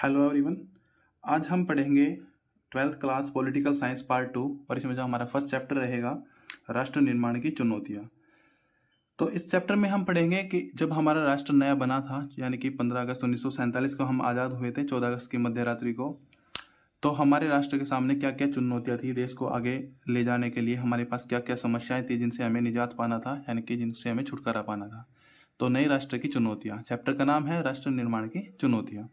Hello everyone. आज हम पढ़ेंगे twelfth class political science part 2 और इसमें जो हमारा फर्स्ट चैप्टर रहेगा राष्ट्र निर्माण की चुनौतियाँ। तो इस चैप्टर में हम पढ़ेंगे कि जब हमारा राष्ट्र नया बना था, यानी कि 15 अगस्त 1947 को हम आज़ाद हुए थे, 14 अगस्त की मध्य रात्रि को, तो हमारे राष्ट्र के सामने क्या क्या चुनौतियाँ थी, देश को आगे ले जाने के लिए हमारे पास क्या क्या समस्याएं थी जिनसे हमें निजात पाना था, यानी कि जिनसे हमें छुटकारा पाना था। तो नए राष्ट्र की चुनौतियाँ, चैप्टर का नाम है राष्ट्र निर्माण की चुनौतियाँ।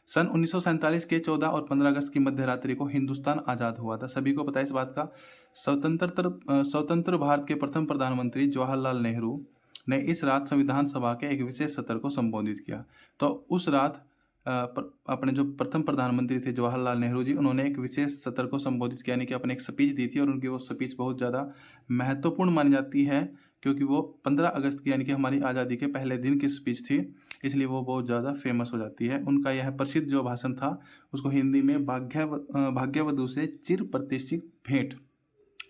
सन 1947 के 14 और 15 अगस्त की मध्य रात्रि को हिंदुस्तान आज़ाद हुआ था। सभी को पता है इस बात का। स्वतंत्र भारत के प्रथम प्रधानमंत्री जवाहरलाल नेहरू ने इस रात संविधान सभा के एक विशेष सत्र को संबोधित किया। तो उस रात अपने जो प्रथम प्रधानमंत्री थे जवाहरलाल नेहरू जी, उन्होंने एक विशेष सत्र को संबोधित किया, यानी कि अपने एक स्पीच दी थी। और उनकी वो स्पीच बहुत ज़्यादा महत्वपूर्ण मानी जाती है क्योंकि वो 15 अगस्त की, यानी कि हमारी आज़ादी के पहले दिन की स्पीच थी, इसलिए वो बहुत ज़्यादा फेमस हो जाती है। उनका यह प्रसिद्ध जो भाषण था उसको हिंदी में भाग्यवधु से चिर प्रतिष्ठित भेंट,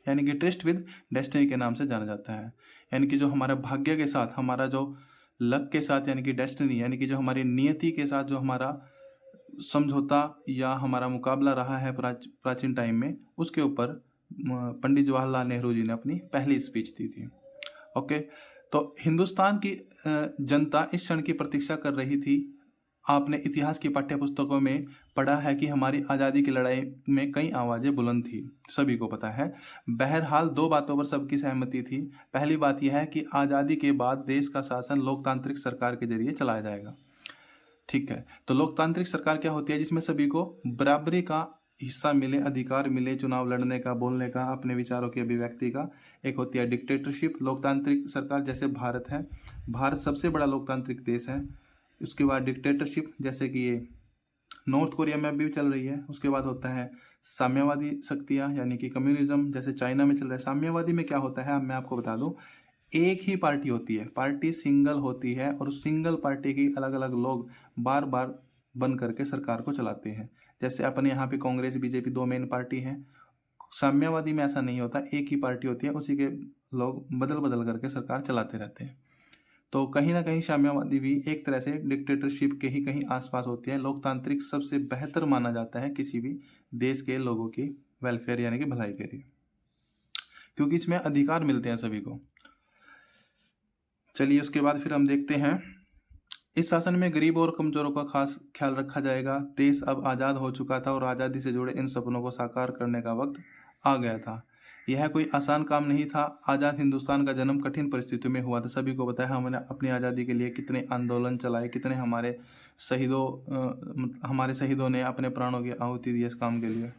यानी कि ट्रस्ट विद डेस्टिनी के नाम से जाना जाता है। यानी कि जो हमारा भाग्य के साथ, हमारा जो लक के साथ, यानी कि डेस्टिनी, यानी कि जो हमारी नियति के साथ जो हमारा समझौता या हमारा मुकाबला रहा है प्राचीन टाइम में, उसके ऊपर पंडित जवाहरलाल नेहरू जी ने अपनी पहली स्पीच दी थी। ओके, तो हिंदुस्तान की जनता इस क्षण की प्रतीक्षा कर रही थी। आपने इतिहास की पाठ्य पुस्तकों में पढ़ा है कि हमारी आज़ादी की लड़ाई में कई आवाज़ें बुलंद थी, सभी को पता है। बहरहाल दो बातों पर सबकी सहमति थी। पहली बात यह है कि आज़ादी के बाद देश का शासन लोकतांत्रिक सरकार के जरिए चलाया जाएगा। ठीक है, तो लोकतांत्रिक सरकार क्या होती है? जिसमें सभी को बराबरी का हिस्सा मिले, अधिकार मिले, चुनाव लड़ने का, बोलने का, अपने विचारों की अभिव्यक्ति का। एक होती है डिक्टेटरशिप। लोकतांत्रिक सरकार जैसे भारत है, भारत सबसे बड़ा लोकतांत्रिक देश है। उसके बाद डिक्टेटरशिप, जैसे कि ये नॉर्थ कोरिया में अभी भी चल रही है। उसके बाद होता है साम्यवादी शक्तियाँ, यानी कि कम्युनिज्म, जैसे चाइना में चल रहा है। साम्यवादी में क्या होता है, मैं आपको बता दूं, एक ही पार्टी होती है, पार्टी सिंगल होती है, और उस सिंगल पार्टी की अलग अलग लोग बार बार बन करके सरकार को चलाते हैं। जैसे अपने यहाँ पे कांग्रेस बीजेपी दो मेन पार्टी हैं। साम्यवादी में ऐसा नहीं होता, एक ही पार्टी होती है, उसी के लोग बदल बदल करके सरकार चलाते रहते हैं। तो कहीं ना कहीं साम्यवादी भी एक तरह से डिक्टेटरशिप के ही कहीं आसपास होती है। लोकतांत्रिक सबसे बेहतर माना जाता है किसी भी देश के लोगों की वेलफेयर, यानी कि भलाई के लिए, क्योंकि इसमें अधिकार मिलते हैं सभी को। चलिए, उसके बाद फिर हम देखते हैं, इस शासन में गरीब और कमजोरों का खास ख्याल रखा जाएगा। देश अब आज़ाद हो चुका था और आज़ादी से जुड़े इन सपनों को साकार करने का वक्त आ गया था। यह कोई आसान काम नहीं था। आज़ाद हिंदुस्तान का जन्म कठिन परिस्थितियों में हुआ था। सभी को पता है हमने अपनी आज़ादी के लिए कितने आंदोलन चलाए, कितने हमारे शहीदों ने अपने प्राणों की आहुति दी इस काम के लिए।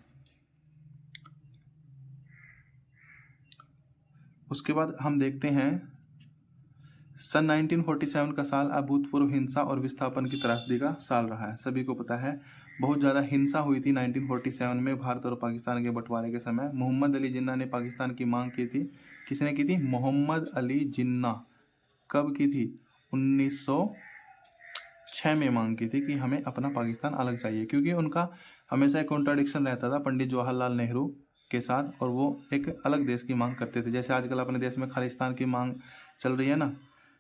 उसके बाद हम देखते हैं, सन 1947 का साल अभूतपूर्व हिंसा और विस्थापन की त्रासदी का साल रहा है। सभी को पता है बहुत ज़्यादा हिंसा हुई थी 1947 में भारत और पाकिस्तान के बंटवारे के समय। मोहम्मद अली जिन्ना ने पाकिस्तान की मांग की थी। किसने की थी? मोहम्मद अली जिन्ना। कब की थी? 1906 में मांग की थी कि हमें अपना पाकिस्तान अलग चाहिए, क्योंकि उनका हमेशा एक कॉन्ट्राडिक्शन रहता था पंडित जवाहरलाल नेहरू के साथ, और वो एक अलग देश की मांग करते थे। जैसे आजकल अपने देश में खालिस्तान की मांग चल रही है ना,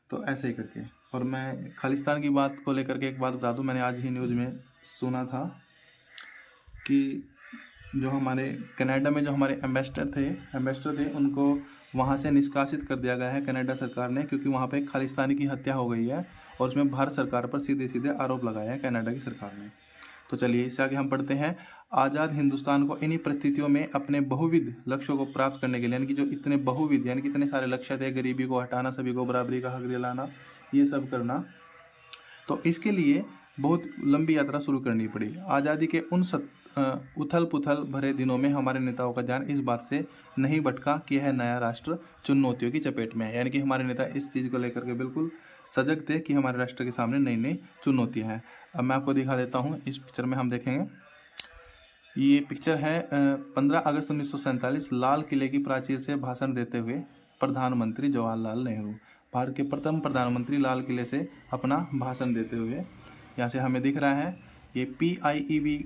तो ऐसे ही करके। और मैं खालिस्तान की बात को लेकर के एक बात बता दूं, मैंने आज ही न्यूज़ में सुना था कि जो हमारे कनाडा में जो हमारे एम्बेसडर थे उनको वहाँ से निष्कासित कर दिया गया है कनाडा सरकार ने, क्योंकि वहाँ पे एक खालिस्तानी की हत्या हो गई है और उसमें भारत सरकार पर सीधे सीधे आरोप लगाया है कनाडा की सरकार ने। तो चलिए, इससे आगे हम पढ़ते हैं। आज़ाद हिंदुस्तान को इन्हीं परिस्थितियों में अपने बहुविध लक्ष्यों को प्राप्त करने के लिए, यानी कि जो इतने बहुविध, यानी कि इतने सारे लक्ष्य थे, गरीबी को हटाना, सभी को बराबरी का हक दिलाना, ये सब करना, तो इसके लिए बहुत लंबी यात्रा शुरू करनी पड़ी। आज़ादी के उन उथल पुथल भरे दिनों में हमारे नेताओं का ध्यान इस बात से नहीं भटका कि यह नया राष्ट्र चुनौतियों की चपेट में है। यानी कि हमारे नेता इस चीज़ को लेकर के बिल्कुल सजग थे कि हमारे राष्ट्र के सामने नई नई चुनौतियाँ हैं। अब मैं आपको दिखा देता हूँ, इस पिक्चर में हम देखेंगे। ये पिक्चर है 15 अगस्त 1947, लाल किले की प्राचीर से भाषण देते हुए प्रधानमंत्री जवाहरलाल नेहरू, भारत के प्रथम प्रधानमंत्री, लाल किले से अपना भाषण देते हुए। यहाँ से हमें दिख रहा है, ये PIEB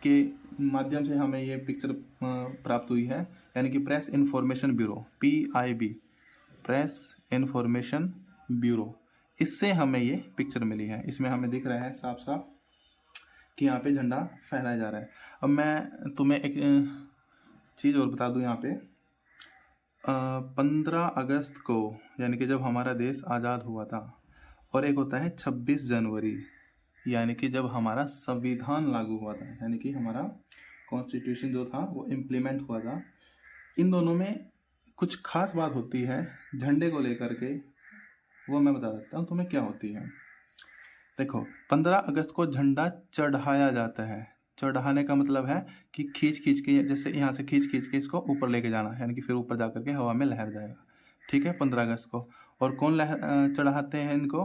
के माध्यम से हमें ये पिक्चर प्राप्त हुई है, यानी कि press information bureau, PIB, press information bureau, इससे हमें ये पिक्चर मिली है। इसमें हमें दिख रहा है साफ साफ कि यहाँ पे झंडा फहराया जा रहा है। अब मैं तुम्हें एक चीज़ और बता दूँ यहाँ पे 15 अगस्त को यानी कि जब हमारा देश आज़ाद हुआ था, और एक होता है 26 जनवरी यानी कि जब हमारा संविधान लागू हुआ था, यानी कि हमारा कॉन्स्टिट्यूशन जो था वो इम्प्लीमेंट हुआ था। इन दोनों में कुछ खास बात होती है झंडे को लेकर के, वो मैं बता देता हूँ तुम्हें क्या होती है। देखो 15 अगस्त को झंडा चढ़ाया जाता है। चढ़ाने का मतलब है कि खींच खींच के, जैसे यहाँ से खींच खींच के इसको ऊपर लेके जाना, यानी कि फिर ऊपर जा करके हवा में लहर जाएगा। ठीक है, 15 अगस्त को। और कौन चढ़ाते हैं इनको?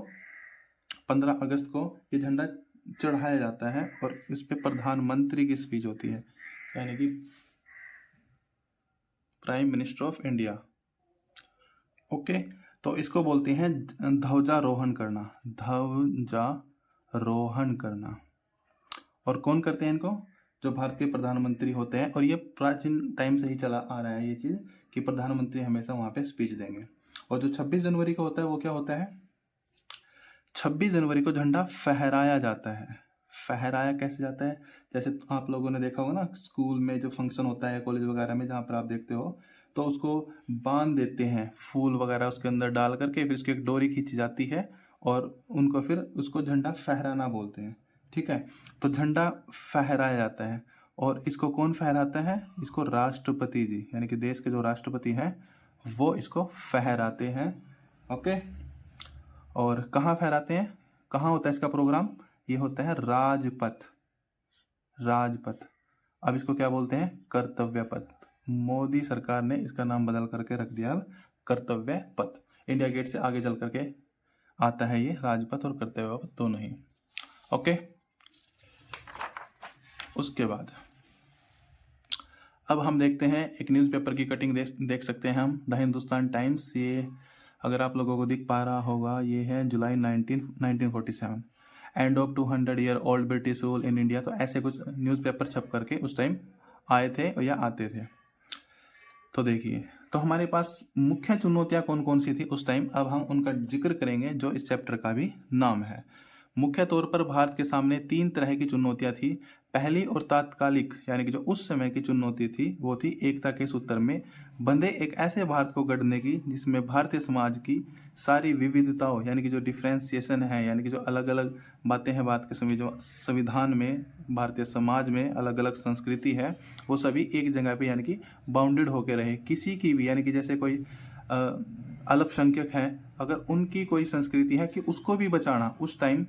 15 अगस्त को ये झंडा चढ़ाया जाता है और इस पे प्रधानमंत्री की स्पीच होती है, यानी कि prime minister of India. Okay, तो इसको बोलते हैं ध्वजारोहण करना। ध्वजारोहण करना। और कौन करते हैं इनको? जो भारत के प्रधानमंत्री होते हैं। और ये प्राचीन टाइम से ही चला आ रहा है ये चीज़ कि प्रधानमंत्री हमेशा वहाँ पे स्पीच देंगे। और जो 26 जनवरी को होता है वो क्या होता है? 26 जनवरी को झंडा फहराया जाता है। फहराया कैसे जाता है? जैसे आप लोगों ने देखा होगा ना, स्कूल में जो फंक्शन होता है, कॉलेज वगैरह में जहाँ पर आप देखते हो, तो उसको बांध देते हैं, फूल वगैरह उसके अंदर डाल करके, फिर उसकी एक डोरी खींची जाती है और उनको फिर उसको झंडा फहराना बोलते हैं। ठीक है, तो झंडा फहराया जाता है। और इसको कौन फहराता है? इसको राष्ट्रपति जी, यानी कि देश के जो राष्ट्रपति हैं वो इसको फहराते हैं। ओके, और कहाँ फहराते हैं? कहाँ होता है इसका प्रोग्राम? ये होता है राजपथ। राजपथ। अब इसको क्या बोलते हैं? कर्तव्य पथ। मोदी सरकार ने इसका नाम बदल करके रख दिया अब कर्तव्य पथ। इंडिया गेट से आगे चल करके आता है ये राजपथ और कर्तव्य पथ दोनों ही। ओके, उसके बाद अब हम देखते हैं एक न्यूज़पेपर की कटिंग देख सकते हैं हम, द हिंदुस्तान टाइम्स। ये अगर आप लोगों को दिख पा रहा होगा, ये है जुलाई 1947, end of 200 year old British rule in India. तो ऐसे कुछ न्यूज़पेपर छप करके उस टाइम आए थे या आते थे। तो देखिए, तो हमारे पास मुख्य चुनौतियाँ कौन कौन सी थी उस टाइम, अब हम उनका जिक्र करेंगे जो इस चैप्टर का भी नाम है। मुख्य तौर पर भारत के सामने 3 तरह की चुनौतियाँ थी। पहली और तात्कालिक, यानी कि जो उस समय की चुनौती थी वो थी एकता के सूत्र में बंधे एक ऐसे भारत को गढ़ने की जिसमें भारतीय समाज की सारी विविधताओं, यानी कि जो डिफ्रेंसिएशन है, यानी कि जो अलग अलग बातें हैं बात के समय, जो संविधान में भारतीय समाज में अलग अलग संस्कृति है, वो सभी एक जगह पे यानी कि बाउंडेड होके रहे। किसी की भी, यानी कि जैसे कोई अल्पसंख्यक है, अगर उनकी कोई संस्कृति है कि उसको भी बचाना उस टाइम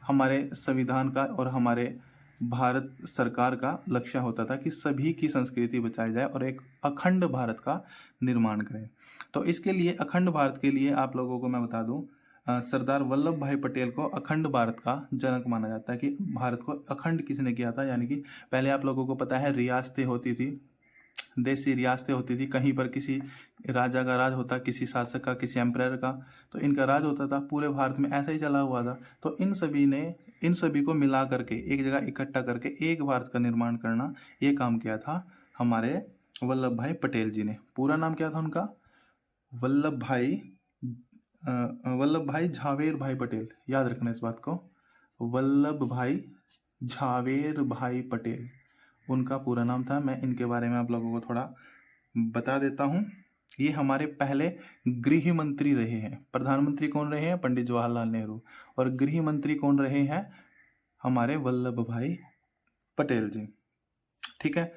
हमारे संविधान का और हमारे भारत सरकार का लक्ष्य होता था कि सभी की संस्कृति बचाई जाए और एक अखंड भारत का निर्माण करें। तो इसके लिए, अखंड भारत के लिए आप लोगों को मैं बता दूं, सरदार वल्लभ भाई पटेल को अखंड भारत का जनक माना जाता है। कि भारत को अखंड किसने किया था? यानी कि पहले आप लोगों को पता है रियासतें होती थी, देशी रियासतें होती थी, कहीं पर किसी राजा का राज होता, किसी शासक का, किसी एम्परर का, तो इनका राज होता था। पूरे भारत में ऐसा ही चला हुआ था। तो इन सभी को मिला करके एक जगह इकट्ठा करके एक भारत का निर्माण करना, ये काम किया था हमारे वल्लभ भाई पटेल जी ने। पूरा नाम क्या था उनका? वल्लभ भाई झावेर भाई पटेल। याद रखना इस बात को, वल्लभ भाई झावेर भाई पटेल उनका पूरा नाम था। मैं इनके बारे में आप लोगों को थोड़ा बता देता हूँ। ये हमारे पहले गृह मंत्री रहे हैं। प्रधानमंत्री कौन रहे हैं? पंडित जवाहरलाल नेहरू। और गृह मंत्री कौन रहे हैं? हमारे वल्लभ भाई पटेल जी। ठीक है,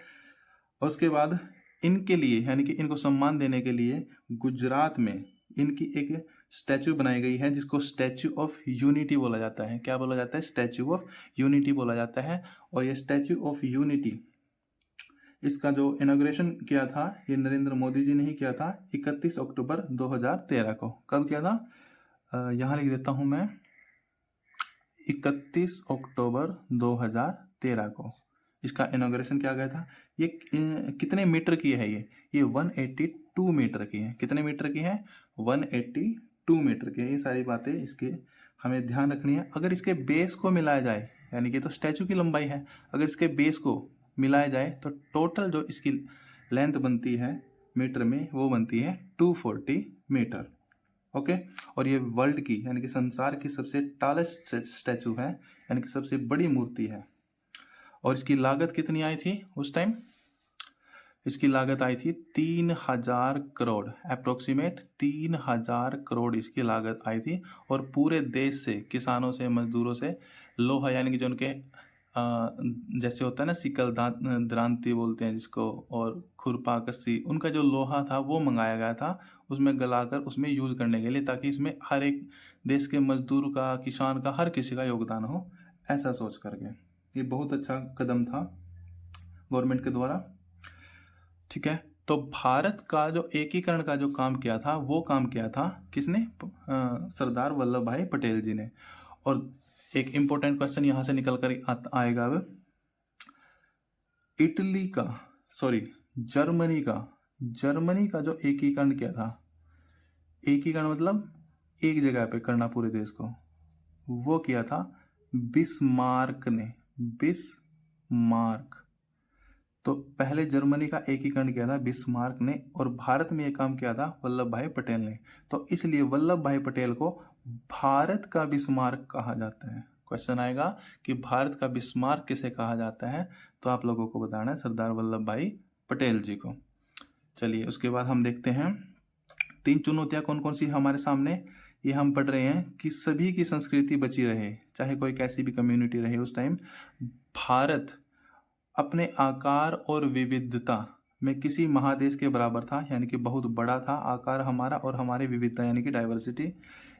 उसके बाद इनके लिए, यानी कि इनको सम्मान देने के लिए गुजरात में इनकी एक स्टैचू बनाई गई है जिसको स्टैचू ऑफ यूनिटी बोला जाता है। क्या बोला जाता है? स्टैचू ऑफ यूनिटी बोला जाता है। और ये स्टैचू ऑफ यूनिटी, इसका जो इनॉग्रेशन किया था ये नरेंद्र मोदी जी ने ही किया था 31 अक्टूबर 2013 को। कब किया था? यहाँ लिख देता हूँ मैं, 31 अक्टूबर 2013 को इसका इनॉग्रेशन किया गया था। ये कितने मीटर की है? ये 182 मीटर की है। कितने मीटर की है? 182 मीटर की है। ये सारी बातें इसके हमें ध्यान रखनी है। अगर इसके बेस को मिलाया जाए, यानी कि तो स्टैचू की लंबाई है, अगर इसके बेस को मिलाया जाए तो टोटल जो इसकी लेंथ बनती है मीटर में वो बनती है 240 मीटर। ओके, और ये वर्ल्ड की, यानी कि संसार की सबसे टॉलेस्ट स्टैचू है, यानी कि सबसे बड़ी मूर्ति है। और इसकी लागत कितनी आई थी उस टाइम? इसकी लागत आई थी 3000 करोड़, अप्रोक्सीमेट 3000 करोड़ इसकी लागत आई थी। और पूरे देश से, किसानों से, मजदूरों से लोहा, यानी कि जो उनके जैसे होता है ना सिकल, द्रांति बोलते हैं जिसको, और खुरपा, कस्सी, उनका जो लोहा था वो मंगाया गया था उसमें गलाकर उसमें यूज़ करने के लिए, ताकि इसमें हर एक देश के मजदूर का, किसान का, हर किसी का योगदान हो, ऐसा सोच करके। ये बहुत अच्छा कदम था गवर्नमेंट के द्वारा। ठीक है, तो भारत का जो एकीकरण का जो काम किया था वो काम किया था किसने? सरदार वल्लभ भाई पटेल जी ने। और एक इम्पोर्टेंट क्वेश्चन यहाँ से निकल कर आएगा अब, जर्मनी का जो एकीकरण किया था, एकीकरण मतलब एक जगह पे करना पूरे देश को, वो किया था बिस्मार्क ने, बिस्मार्क। तो पहले जर्मनी का एकीकरण किया था बिस्मार्क ने, और भारत में ये काम किया था वल्लभ भाई पटेल ने। तो इसलिए वल्लभ भाई पटेल को भारत का बिस्मार्क कहा जाता है। क्वेश्चन आएगा कि भारत का बिस्मार्क किसे कहा जाता है, तो आप लोगों को बताना है सरदार वल्लभ भाई पटेल जी को। चलिए उसके बाद हम देखते हैं 3 चुनौतियां कौन कौन सी हमारे सामने। ये हम पढ़ रहे हैं कि सभी की संस्कृति बची रहे, चाहे कोई कैसी भी कम्युनिटी रहे उस टाइम। भारत अपने आकार और विविधता में किसी महादेश के बराबर था, यानी कि बहुत बड़ा था आकार हमारा, और हमारी विविधता यानी कि डाइवर्सिटी।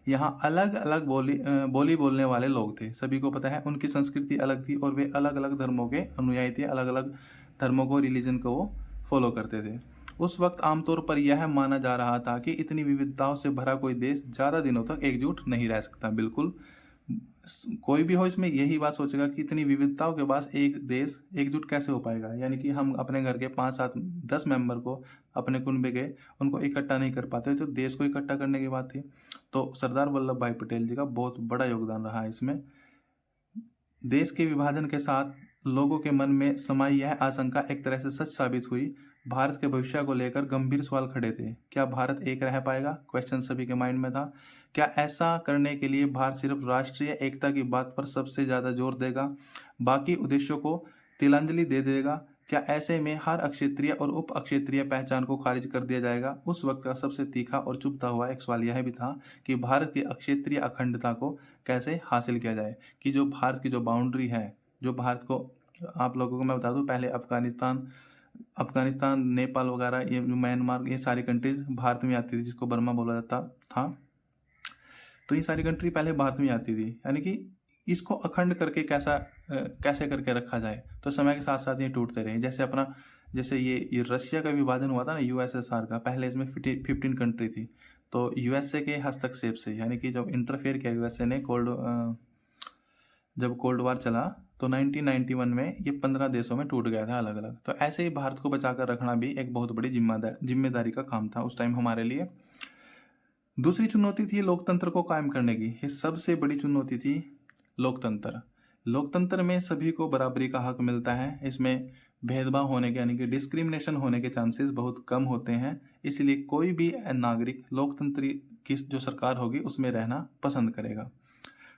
यहाँ अलग अलग बोली बोलने वाले लोग थे, सभी को पता है उनकी संस्कृति अलग थी, और वे अलग अलग धर्मों के अनुयायी थे, अलग अलग धर्मों को, रिलीजन को वो फॉलो करते थे। उस वक्त आमतौर पर यह माना जा रहा था कि इतनी विविधताओं से भरा कोई देश ज़्यादा दिनों तक एकजुट नहीं रह सकता। बिल्कुल कोई भी हो इसमें यही बात सोचेगा कि इतनी विविधताओं के पास एक देश एकजुट कैसे हो पाएगा, यानी कि हम अपने घर के 5, 7, 10 मेंबर को, अपने कुनबे के, उनको इकट्ठा नहीं कर पाते, तो देश को इकट्ठा करने की बात थी। तो सरदार वल्लभ भाई पटेल जी का बहुत बड़ा योगदान रहा है इसमें। देश के विभाजन के साथ लोगों के मन में समाई यह आशंका एक तरह से सच साबित हुई। भारत के भविष्य को लेकर गंभीर सवाल खड़े थे। क्या भारत एक रह पाएगा? क्वेश्चन सभी के माइंड में था। क्या ऐसा करने के लिए भारत सिर्फ राष्ट्रीय एकता की बात पर सबसे ज़्यादा जोर देगा, बाकी उद्देश्यों को तिलांजलि दे देगा? क्या ऐसे में हर अक्षेत्रीय और उप अक्षेत्रीय पहचान को खारिज कर दिया जाएगा? उस वक्त का सबसे तीखा और चुभता हुआ एक सवाल यह भी था कि भारत की अक्षेत्रीय अखंडता को कैसे हासिल किया जाए, कि जो भारत की जो बाउंड्री है, जो भारत को, आप लोगों को मैं बता दूं, पहले अफगानिस्तान, नेपाल वगैरह, ये म्यांमार, ये सारी कंट्रीज भारत में आती थी, जिसको बर्मा बोला जाता था। तो ये सारी कंट्री पहले भारत में आती थी, यानी कि इसको अखंड करके कैसे करके रखा जाए। तो समय के साथ साथ ये टूटते रहे। जैसे ये रशिया का विभाजन हुआ था ना यूएसएसआर का, पहले इसमें 15 कंट्री थी। तो यूएसए के हस्तक्षेप से, यानी कि जब इंटरफेयर किया यूएसए ने, जब कोल्ड वार चला, तो 1991 में ये 15 देशों में टूट गया था अलग अलग। तो ऐसे ही भारत को बचाकर रखना भी एक बहुत बड़ी जिम्मेदारी का काम था उस टाइम हमारे लिए। दूसरी चुनौती थी लोकतंत्र को कायम करने की। ये सबसे बड़ी चुनौती थी लोकतंत्र। लोकतंत्र में सभी को बराबरी का हक मिलता है, इसमें भेदभाव होने के, यानी कि डिस्क्रिमिनेशन होने के चांसेस बहुत कम होते हैं। इसलिए कोई भी नागरिक लोकतंत्र की जो सरकार होगी उसमें रहना पसंद करेगा।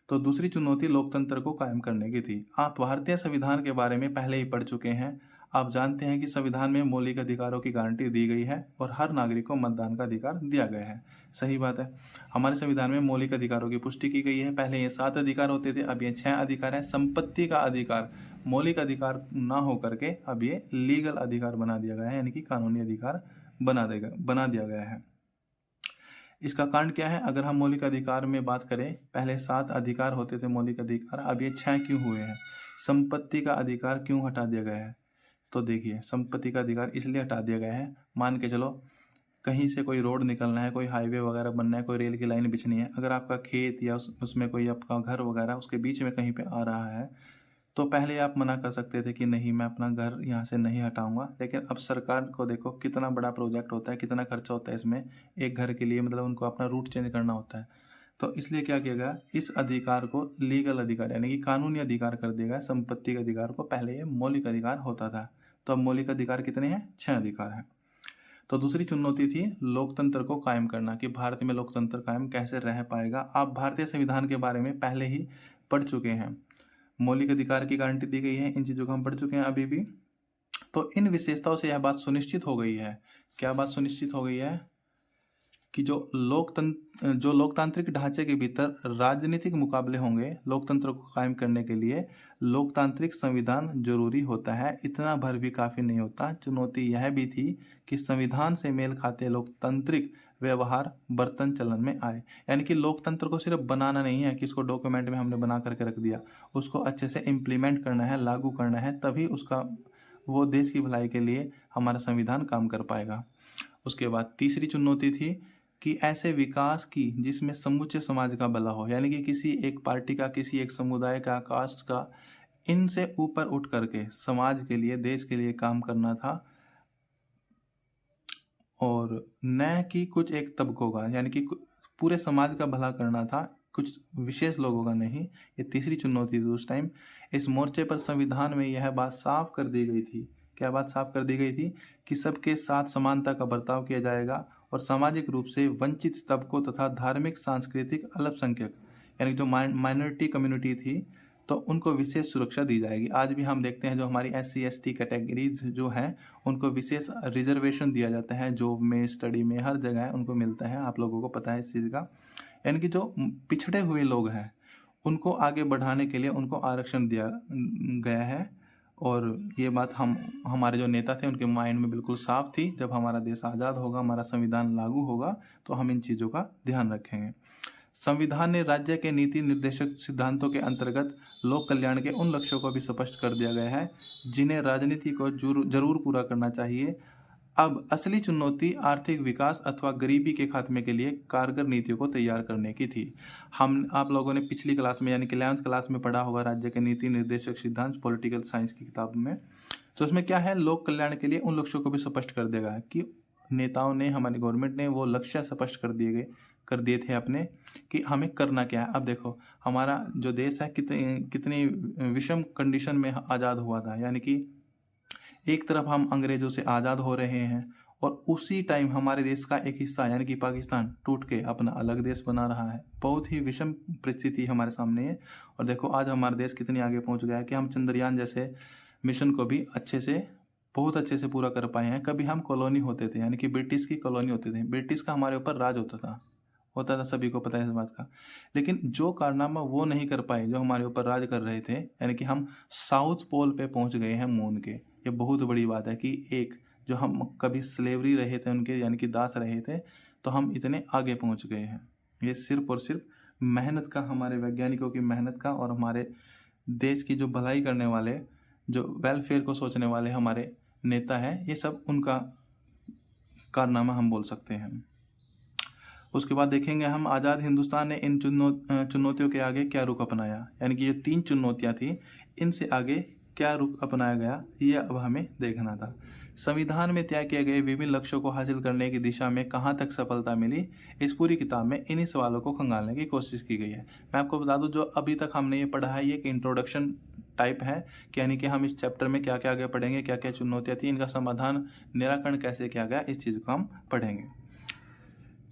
तो दूसरी चुनौती लोकतंत्र को कायम करने की थी। आप भारतीय संविधान के बारे में पहले ही पढ़ चुके हैं। आप जानते हैं कि संविधान में मौलिक अधिकारों की गारंटी दी गई है और हर नागरिक को मतदान का अधिकार दिया गया है। सही बात है, हमारे संविधान में मौलिक अधिकारों की पुष्टि की गई है। पहले ये 7 अधिकार होते थे, अब ये 6 अधिकार है। संपत्ति का अधिकार मौलिक अधिकार ना हो करके अब ये लीगल अधिकार बना दिया गया है, यानी कि कानूनी अधिकार बना दिया गया है। इसका कारण क्या है? अगर हम मौलिक अधिकार में बात करें, पहले 7 अधिकार होते थे मौलिक अधिकार, अब ये 6 क्यों हुए हैं? संपत्ति का अधिकार क्यों हटा दिया गया है? तो देखिए, संपत्ति का अधिकार इसलिए हटा दिया गया है, मान के चलो कहीं से कोई रोड निकलना है, कोई हाईवे वगैरह बनना है, कोई रेल की लाइन बिछनी है, अगर आपका खेत या उसमें कोई आपका घर वगैरह उसके बीच में कहीं पे आ रहा है, तो पहले आप मना कर सकते थे कि नहीं, मैं अपना घर यहाँ से नहीं हटाऊंगा। लेकिन अब सरकार को देखो कितना बड़ा प्रोजेक्ट होता है, कितना खर्चा होता है इसमें, एक घर के लिए, मतलब उनको अपना रूट चेंज करना होता है। तो इसलिए क्या किया गया, इस अधिकार को लीगल अधिकार यानी कि कानूनी अधिकार कर दिया गया। संपत्ति के अधिकार को पहले ये मौलिक अधिकार होता था, तो अब मौलिक अधिकार कितने हैं? 6 अधिकार हैं। तो दूसरी चुनौती थी लोकतंत्र को कायम करना, कि भारत में लोकतंत्र कायम कैसे रह पाएगा। आप भारतीय संविधान के बारे में पहले ही पढ़ चुके हैं। मौलिक अधिकार की गारंटी दी गई है। इन चीज़ों को हम पढ़ चुके हैं अभी भी। तो इन विशेषताओं से यह बात सुनिश्चित हो गई है, क्या बात सुनिश्चित हो गई है कि जो लोकतांत्रिक ढांचे के भीतर राजनीतिक मुकाबले होंगे, लोकतंत्र को कायम करने के लिए लोकतांत्रिक संविधान जरूरी होता है। इतना भर भी काफी नहीं होता। चुनौती यह भी थी कि संविधान से मेल खाते लोकतांत्रिक व्यवहार बर्तन चलन में आए। यानी कि लोकतंत्र को सिर्फ बनाना नहीं है कि इसको डॉक्यूमेंट में हमने बना करके रख दिया, उसको अच्छे से इम्प्लीमेंट करना है, लागू करना है, तभी उसका वो देश की भलाई के लिए हमारा संविधान काम कर पाएगा। उसके बाद तीसरी चुनौती थी कि ऐसे विकास की जिसमें समूचे समाज का भला हो, यानी कि किसी एक पार्टी का, किसी एक समुदाय का, कास्ट का, इनसे ऊपर उठ करके समाज के लिए, देश के लिए काम करना था, और न कि कुछ एक तबकों का, यानी कि पूरे समाज का भला करना था, कुछ विशेष लोगों का नहीं। ये तीसरी चुनौती थी उस टाइम। इस मोर्चे पर संविधान में यह बात साफ कर दी गई थी, क्या बात साफ कर दी गई थी, कि सबके साथ समानता का बर्ताव किया जाएगा और सामाजिक रूप से वंचित तबकों तथा धार्मिक सांस्कृतिक अल्पसंख्यक, यानी जो माइनॉरिटी कम्युनिटी थी, तो उनको विशेष सुरक्षा दी जाएगी। आज भी हम देखते हैं जो हमारी SC/ST कैटेगरीज जो हैं उनको विशेष रिजर्वेशन दिया जाता है, जॉब में, स्टडी में, हर जगह उनको मिलता है। आप लोगों को पता है इस चीज़ का। यानी कि जो पिछड़े हुए लोग हैं उनको आगे बढ़ाने के लिए उनको आरक्षण दिया गया है। और ये बात हमारे जो नेता थे उनके माइंड में बिल्कुल साफ थी। जब हमारा देश आज़ाद होगा, हमारा संविधान लागू होगा, तो हम इन चीज़ों का ध्यान रखेंगे। संविधान ने राज्य के नीति निर्देशक सिद्धांतों के अंतर्गत लोक कल्याण के उन लक्ष्यों को भी स्पष्ट कर दिया गया है जिन्हें राजनीति को जरूर पूरा करना चाहिए। अब असली चुनौती आर्थिक विकास अथवा गरीबी के खात्मे के लिए कारगर नीतियों को तैयार करने की थी। आप लोगों ने पिछली क्लास में, यानी कि 11th क्लास में पढ़ा होगा राज्य के नीति निर्देशक सिद्धांत पॉलिटिकल साइंस की किताब में। तो उसमें क्या है, लोक कल्याण के लिए उन लक्ष्यों को भी स्पष्ट कर देगा कि नेताओं ने, हमारी गवर्नमेंट ने वो लक्ष्य स्पष्ट कर दिए थे अपने, कि हमें करना क्या है। अब देखो हमारा जो देश है कितनी विषम कंडीशन में आज़ाद हुआ था। यानी कि एक तरफ हम अंग्रेजों से आज़ाद हो रहे हैं और उसी टाइम हमारे देश का एक हिस्सा यानी कि पाकिस्तान टूट के अपना अलग देश बना रहा है। बहुत ही विषम परिस्थिति हमारे सामने है। और देखो आज हमारा देश कितनी आगे पहुंच गया है कि हम चंद्रयान जैसे मिशन को भी बहुत अच्छे से पूरा कर पाए हैं। कभी हम कॉलोनी होते थे, यानी कि ब्रिटिश की कॉलोनी होते थे, ब्रिटिश का हमारे ऊपर राज होता था, सभी को पता है इस बात का। लेकिन जो कारनामा वो नहीं कर पाए जो हमारे ऊपर राज कर रहे थे, यानी कि हम साउथ पोल पे पहुंच गए हैं मून के। ये बहुत बड़ी बात है कि एक जो हम कभी स्लेवरी रहे थे उनके, यानी कि दास रहे थे, तो हम इतने आगे पहुंच गए हैं। ये सिर्फ और सिर्फ मेहनत का, हमारे वैज्ञानिकों की मेहनत का, और हमारे देश की जो भलाई करने वाले, जो वेलफेयर को सोचने वाले हमारे नेता हैं, ये सब उनका कारनामा हम बोल सकते हैं। उसके बाद देखेंगे हम आज़ाद हिंदुस्तान ने इन चुनौतियों के आगे क्या रुख अपनाया। यानी कि ये 3 चुनौतियां थी, इनसे आगे क्या रुख अपनाया गया, ये अब हमें देखना था। संविधान में तय किए गए विभिन्न लक्ष्यों को हासिल करने की दिशा में कहाँ तक सफलता मिली, इस पूरी किताब में इन्हीं सवालों को खंगालने की कोशिश की गई है। मैं आपको बता दूं, जो अभी तक हमने ये पढ़ा है ये एक इंट्रोडक्शन टाइप है, यानी कि हम इस चैप्टर में क्या क्या आगे पढ़ेंगे, क्या क्या चुनौतियाँ थी, इनका समाधान, निराकरण कैसे किया गया, इस चीज़ को हम पढ़ेंगे।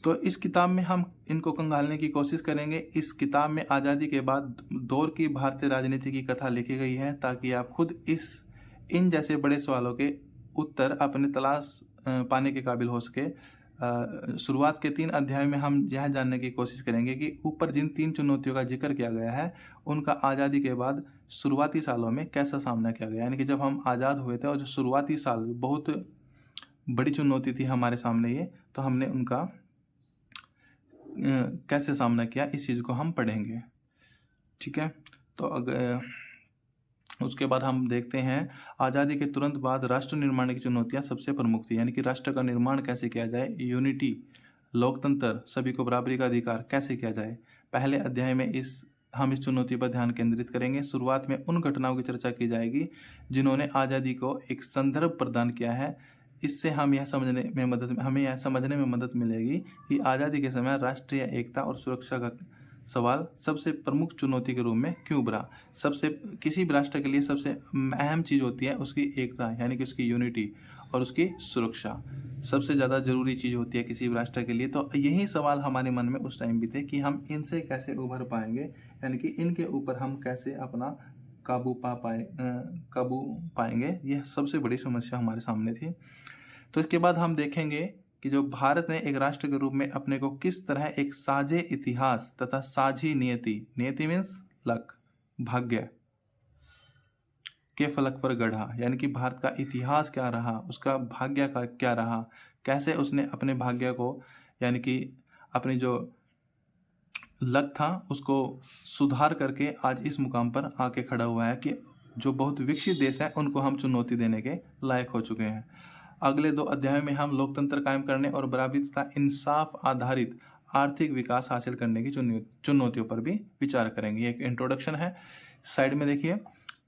तो इस किताब में हम इनको कंगालने की कोशिश करेंगे। इस किताब में आज़ादी के बाद दौर की भारतीय राजनीति की कथा लिखी गई है, ताकि आप खुद इन जैसे बड़े सवालों के उत्तर अपने तलाश पाने के काबिल हो सके। शुरुआत के 3 अध्याय में हम यह जानने की कोशिश करेंगे कि ऊपर जिन 3 चुनौतियों का जिक्र किया गया है उनका आज़ादी के बाद शुरुआती सालों में कैसा सामना किया गया। यानी कि जब हम आज़ाद हुए थे और जो शुरुआती साल बहुत बड़ी चुनौती थी हमारे सामने ये, तो हमने उनका कैसे सामना किया, इस चीज़ को हम पढ़ेंगे। ठीक है, तो अगर उसके बाद हम देखते हैं आज़ादी के तुरंत बाद राष्ट्र निर्माण की चुनौतियां सबसे प्रमुख थी। यानी कि राष्ट्र का निर्माण कैसे किया जाए, यूनिटी, लोकतंत्र, सभी को बराबरी का अधिकार कैसे किया जाए। पहले अध्याय में हम इस चुनौती पर ध्यान केंद्रित करेंगे। शुरुआत में उन घटनाओं की चर्चा की जाएगी जिन्होंने आज़ादी को एक संदर्भ प्रदान किया है। इससे हमें यह समझने में मदद मिलेगी कि आज़ादी के समय राष्ट्रीय एकता और सुरक्षा का सवाल सबसे प्रमुख चुनौती के रूप में क्यों उभरा। किसी भी राष्ट्र के लिए सबसे अहम चीज़ होती है उसकी एकता, यानी कि उसकी यूनिटी, और उसकी सुरक्षा सबसे ज़्यादा ज़रूरी चीज़ होती है किसी भी राष्ट्र के लिए। तो यही सवाल हमारे मन में उस टाइम भी थे कि हम इनसे कैसे उभर पाएंगे, यानी कि इनके ऊपर हम कैसे अपना काबू पाएंगे, यह सबसे बड़ी समस्या हमारे सामने थी। तो इसके बाद हम देखेंगे कि जो भारत ने एक राष्ट्र के रूप में अपने को किस तरह एक साझे इतिहास तथा साझी नियति मीन्स लक, भाग्य के फलक पर गढ़ा, यानी कि भारत का इतिहास क्या रहा, उसका भाग्य का क्या रहा, कैसे उसने अपने भाग्य को यानी कि अपनी जो लक था उसको सुधार करके आज इस मुकाम पर आके खड़ा हुआ है कि जो बहुत विकसित देश हैं उनको हम चुनौती देने के लायक हो चुके हैं। अगले 2 अध्यायों में हम लोकतंत्र कायम करने और बराबरी तथा इंसाफ आधारित आर्थिक विकास हासिल करने की चुनौतियों पर भी विचार करेंगे। एक इंट्रोडक्शन है, साइड में देखिए।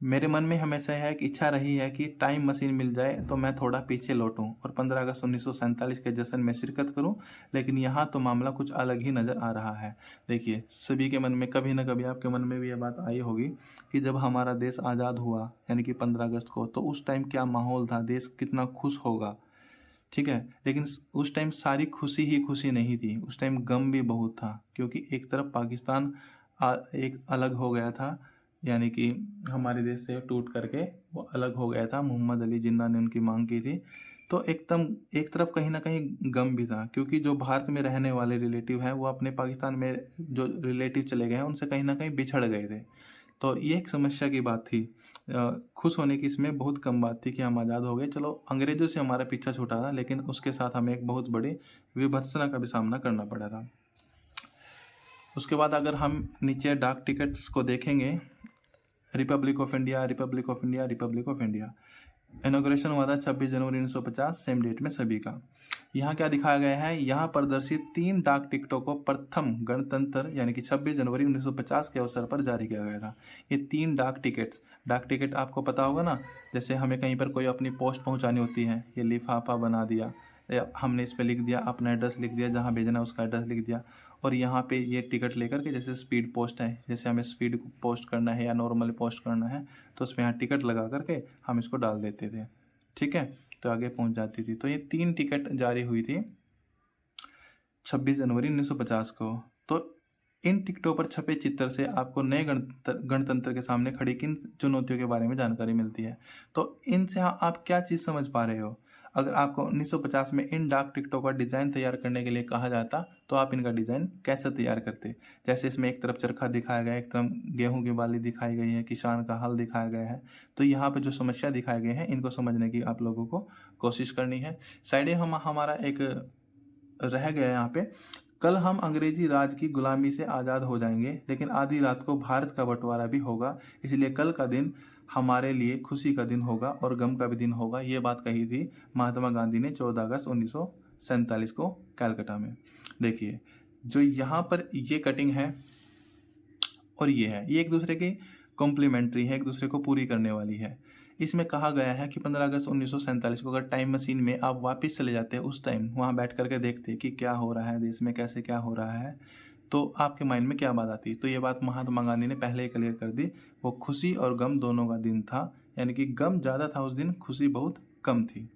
मेरे मन में हमेशा है कि इच्छा रही है कि टाइम मशीन मिल जाए तो मैं थोड़ा पीछे लौटूं और 15 अगस्त 1947 के जश्न में शिरकत करूं, लेकिन यहाँ तो मामला कुछ अलग ही नज़र आ रहा है। देखिए, सभी के मन में कभी ना कभी आपके मन में भी यह बात आई होगी कि जब हमारा देश आज़ाद हुआ यानी कि 15 अगस्त को, तो उस टाइम क्या माहौल था, देश कितना खुश होगा, ठीक है। लेकिन उस टाइम सारी खुशी ही खुशी नहीं थी, उस टाइम गम भी बहुत था, क्योंकि एक तरफ पाकिस्तान एक अलग हो गया था, यानी कि हमारे देश से टूट करके वो अलग हो गया था, मोहम्मद अली जिन्ना ने उनकी मांग की थी। तो एक तरफ कहीं ना कहीं गम भी था, क्योंकि जो भारत में रहने वाले रिलेटिव हैं वो अपने पाकिस्तान में जो रिलेटिव चले गए हैं उनसे कहीं ना कहीं बिछड़ गए थे। तो ये एक समस्या की बात थी। खुश होने की इसमें बहुत कम बात थी कि हम आज़ाद हो गए, चलो अंग्रेज़ों से हमारा पीछा छूटा था, लेकिन उसके साथ हमें एक बहुत बड़ी विभत्सना का भी सामना करना पड़ा था। उसके बाद अगर हम नीचे डाक टिकट्स को देखेंगे, Republic of India, Republic of India, Republic of India, inauguration हुआ था 26 जनवरी 1950, सेम डेट में सभी का। यहाँ क्या दिखाया गया है, यहाँ प्रदर्शित 3 डाक टिकटों को प्रथम गणतंत्र यानी कि 26 जनवरी 1950 के अवसर पर जारी किया गया था। ये 3 डाक टिकट आपको पता होगा ना, जैसे हमें कहीं पर कोई अपनी पोस्ट पहुँचानी होती है, ये लिफाफा बना दिया, हमने इस पर लिख दिया अपना एड्रेस, लिख दिया जहाँ भेजना उसका एड्रेस लिख दिया, और यहाँ पे ये टिकट लेकर के, जैसे स्पीड पोस्ट है, जैसे हमें स्पीड पोस्ट करना है या नॉर्मली पोस्ट करना है तो उसमें यहाँ टिकट लगा करके हम इसको डाल देते थे, ठीक है, तो आगे पहुँच जाती थी। तो ये 3 टिकट जारी हुई थी 26 जनवरी 1950 को। तो इन टिकटों पर छपे चित्र से आपको नए गणतंत्र के सामने खड़ी किन चुनौतियों के बारे में जानकारी मिलती है। तो इनसे आप क्या चीज़ समझ पा रहे हो? अगर आपको 1950 में इन डाक टिकटों का डिज़ाइन तैयार करने के लिए कहा जाता तो आप इनका डिज़ाइन कैसे तैयार करते? जैसे इसमें एक तरफ चरखा दिखाया गया है, एक तरफ गेहूं की बाली दिखाई गई है, किसान का हल दिखाया गया है। तो यहाँ पे जो समस्या दिखाए गए हैं इनको समझने की आप लोगों को कोशिश करनी है। साइडे हमारा एक रह गया यहाँ पे, कल हम अंग्रेजी राज की गुलामी से आज़ाद हो जाएंगे, लेकिन आधी रात को भारत का बंटवारा भी होगा, इसलिए कल का दिन हमारे लिए खुशी का दिन होगा और गम का भी दिन होगा। ये बात कही थी महात्मा गांधी ने 14 अगस्त 1947 को कलकत्ता में। देखिए, जो यहाँ पर ये कटिंग है और ये है, ये एक दूसरे की कॉम्प्लीमेंट्री है, एक दूसरे को पूरी करने वाली है। इसमें कहा गया है कि 15 अगस्त 1947 को अगर टाइम मशीन में आप वापस चले जाते हैं, उस टाइम वहाँ बैठ करके देखते कि क्या हो रहा है देश में, कैसे क्या हो रहा है, तो आपके माइंड में क्या बात आती? तो ये बात महात्मा गांधी ने पहले ही क्लियर कर दी। वो खुशी और गम दोनों का दिन था, यानी कि गम ज़्यादा था उस दिन, खुशी बहुत कम थी।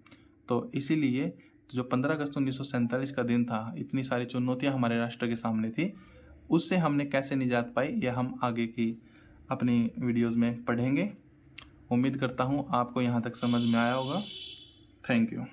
तो इसीलिए जो 15 अगस्त 1947 का दिन था, इतनी सारी चुनौतियाँ हमारे राष्ट्र के सामने थी, उससे हमने कैसे निजात पाई, यह हम आगे की अपनी वीडियोज़ में पढ़ेंगे। उम्मीद करता हूँ आपको यहाँ तक समझ में आया होगा। Thank you.